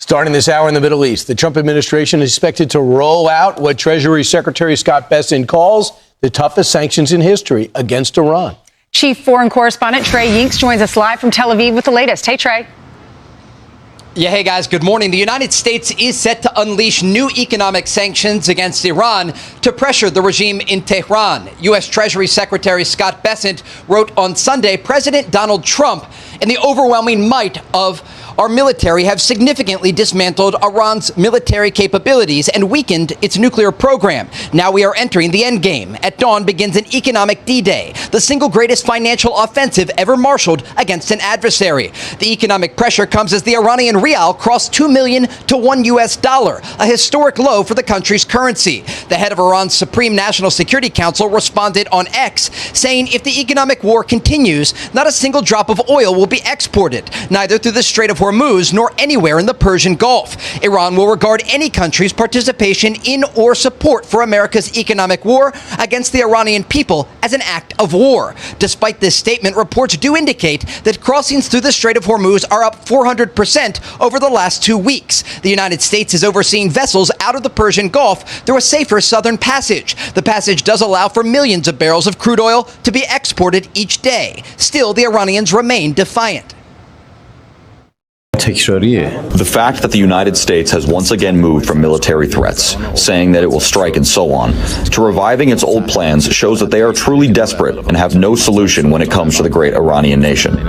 Starting this hour in the Middle East, the Trump administration is expected to roll out what Treasury Secretary Scott Bessent calls the toughest sanctions in history against Iran. Chief Foreign Correspondent Trey Yingst joins us live from Tel Aviv with the latest. Hey, Trey. Yeah, hey guys, good morning. The United States is set to unleash new economic sanctions against Iran to pressure the regime in Tehran. U.S. Treasury Secretary Scott Bessent wrote on Sunday, President Donald Trump and the overwhelming might of our military have significantly dismantled Iran's military capabilities and weakened its nuclear program. Now we are entering the end game. At dawn begins an economic D-Day, the single greatest financial offensive ever marshaled against an adversary. The economic pressure comes as the Iranian rial crossed 2 million to $1, a historic low for the country's currency. The head of Iran's Supreme National Security Council responded on X, saying if the economic war continues, not a single drop of oil will be exported, neither through the Strait of Hormuz nor anywhere in the Persian Gulf. Iran will regard any country's participation in or support for America's economic war against the Iranian people as an act of war. Despite this statement, reports do indicate that crossings through the Strait of Hormuz are up 400% over the last 2 weeks. The United States is overseeing vessels out of the Persian Gulf through a safer southern passage. The passage does allow for millions of barrels of crude oil to be exported each day. Still, the Iranians remain defiant. The fact that the United States has once again moved from military threats, saying that it will strike and so on, to reviving its old plans shows that they are truly desperate and have no solution when it comes to the great Iranian nation.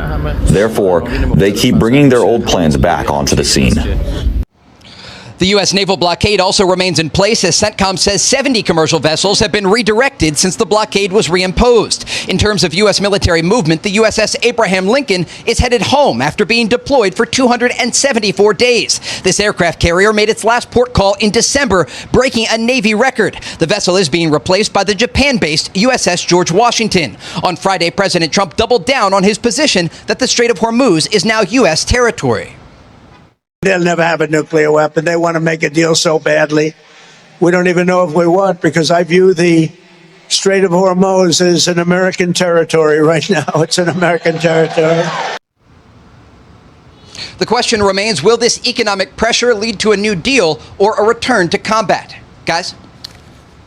Therefore, they keep bringing their old plans back onto the scene. The U.S. naval blockade also remains in place as CENTCOM says 70 commercial vessels have been redirected since the blockade was reimposed. In terms of U.S. military movement, the USS Abraham Lincoln is headed home after being deployed for 274 days. This aircraft carrier made its last port call in December, breaking a Navy record. The vessel is being replaced by the Japan-based USS George Washington. On Friday, President Trump doubled down on his position that the Strait of Hormuz is now U.S. territory. They'll never have a nuclear weapon. They want to make a deal so badly. We don't even know if we want, because I view the Strait of Hormuz as an American territory right now. It's an American territory. The question remains, will this economic pressure lead to a new deal or a return to combat? Guys?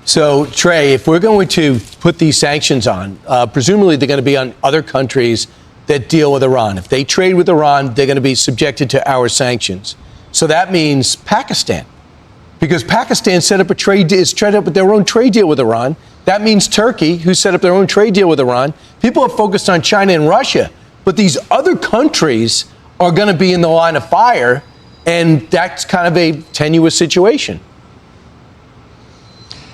So, Trey, if we're going to put these sanctions on, presumably they're going to be on other countries that deal with Iran. If they trade with Iran, they're going to be subjected to our sanctions. So that means Pakistan, because Pakistan set up with their own trade deal with Iran. That means Turkey, who set up their own trade deal with Iran. People are focused on China and Russia, but these other countries are going to be in the line of fire, and that's kind of a tenuous situation.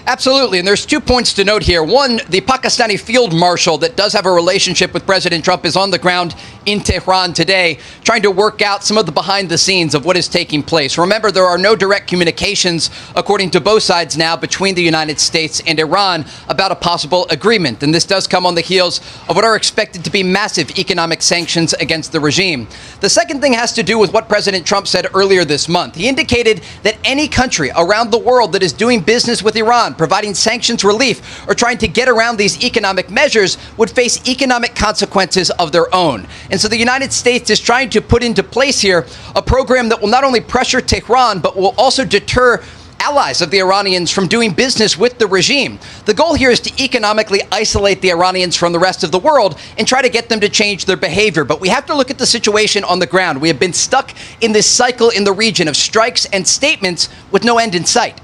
Absolutely. And there's 2 points to note here. One, the Pakistani field marshal that does have a relationship with President Trump is on the ground in Tehran today, trying to work out some of the behind the scenes of what is taking place. Remember, there are no direct communications, according to both sides now, between the United States and Iran about a possible agreement. And this does come on the heels of what are expected to be massive economic sanctions against the regime. The second thing has to do with what President Trump said earlier this month. He indicated that any country around the world that is doing business with Iran, providing sanctions relief, or trying to get around these economic measures would face economic consequences of their own. And so the United States is trying to put into place here a program that will not only pressure Tehran, but will also deter allies of the Iranians from doing business with the regime. The goal here is to economically isolate the Iranians from the rest of the world and try to get them to change their behavior. But we have to look at the situation on the ground. We have been stuck in this cycle in the region of strikes and statements with no end in sight.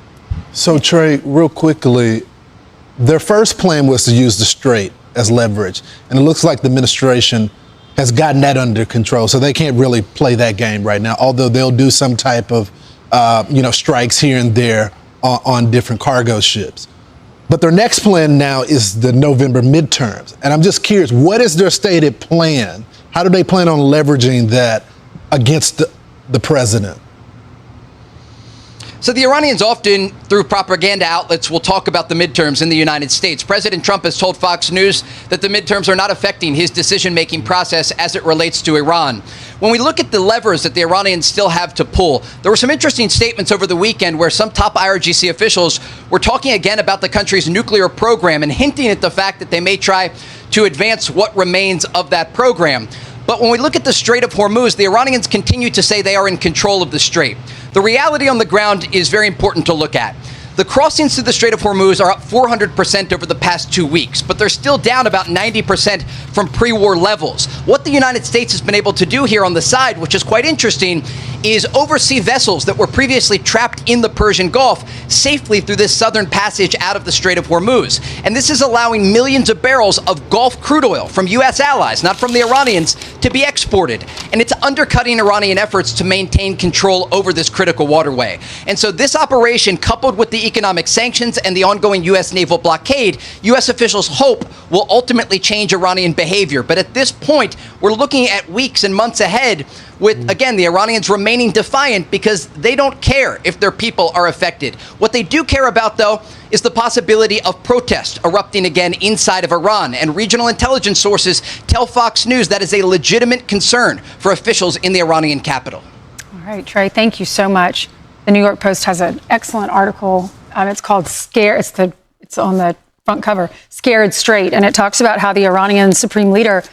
So, Trey, real quickly, their first plan was to use the Strait as leverage. And it looks like the administration has gotten that under control. So they can't really play that game right now, although they'll do some type of, strikes here and there on different cargo ships. But their next plan now is the November midterms. And I'm just curious, what is their stated plan? How do they plan on leveraging that against the president? So the Iranians often, through propaganda outlets, will talk about the midterms in the United States. President Trump has told Fox News that the midterms are not affecting his decision-making process as it relates to Iran. When we look at the levers that the Iranians still have to pull, there were some interesting statements over the weekend where some top IRGC officials were talking again about the country's nuclear program and hinting at the fact that they may try to advance what remains of that program. But when we look at the Strait of Hormuz, the Iranians continue to say they are in control of the strait. The reality on the ground is very important to look at. The crossings through the Strait of Hormuz are up 400% over the past 2 weeks, but they're still down about 90% from pre-war levels. What the United States has been able to do here on the side, which is quite interesting, is oversee vessels that were previously trapped in the Persian Gulf safely through this southern passage out of the Strait of Hormuz. And this is allowing millions of barrels of Gulf crude oil from U.S. allies, not from the Iranians, to be exported. And it's undercutting Iranian efforts to maintain control over this critical waterway. And so this operation, coupled with the economic sanctions and the ongoing U.S. naval blockade, U.S. officials hope will ultimately change Iranian behavior. But at this point, we're looking at weeks and months ahead with, again, the Iranians remaining defiant because they don't care if their people are affected. What they do care about, though, is the possibility of protest erupting again inside of Iran. And regional intelligence sources tell Fox News that is a legitimate concern for officials in the Iranian capital. All right, Trey, thank you so much. The New York Post has an excellent article. It's called Scare. It's on the front cover, Scared Straight. And it talks about how the Iranian supreme leader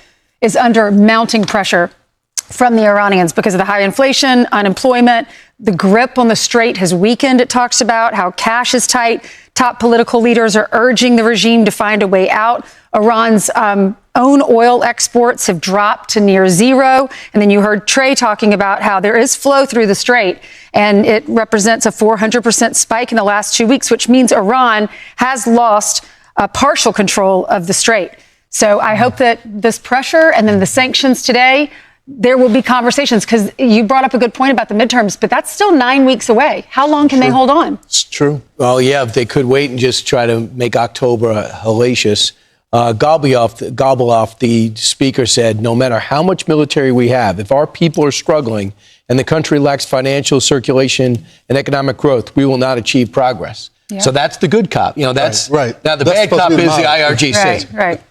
is under mounting pressure from the Iranians because of the high inflation, unemployment. The grip on the strait has weakened. It talks about how cash is tight. Top political leaders are urging the regime to find a way out. Iran's own oil exports have dropped to near zero. And then you heard Trey talking about how there is flow through the strait, and it represents a 400% spike in the last 2 weeks, which means Iran has lost partial control of the strait. So I hope that this pressure and then the sanctions today, there will be conversations, because you brought up a good point about the midterms, but that's still 9 weeks away. How long can they hold on? It's true. Well, yeah, if they could wait and just try to make October hellacious. Gobleoff, the speaker, said, no matter how much military we have, if our people are struggling and the country lacks financial circulation and economic growth, we will not achieve progress. Yeah. So that's the good cop. You know, that's right. Now, the that's bad cop is the IRGC. Right.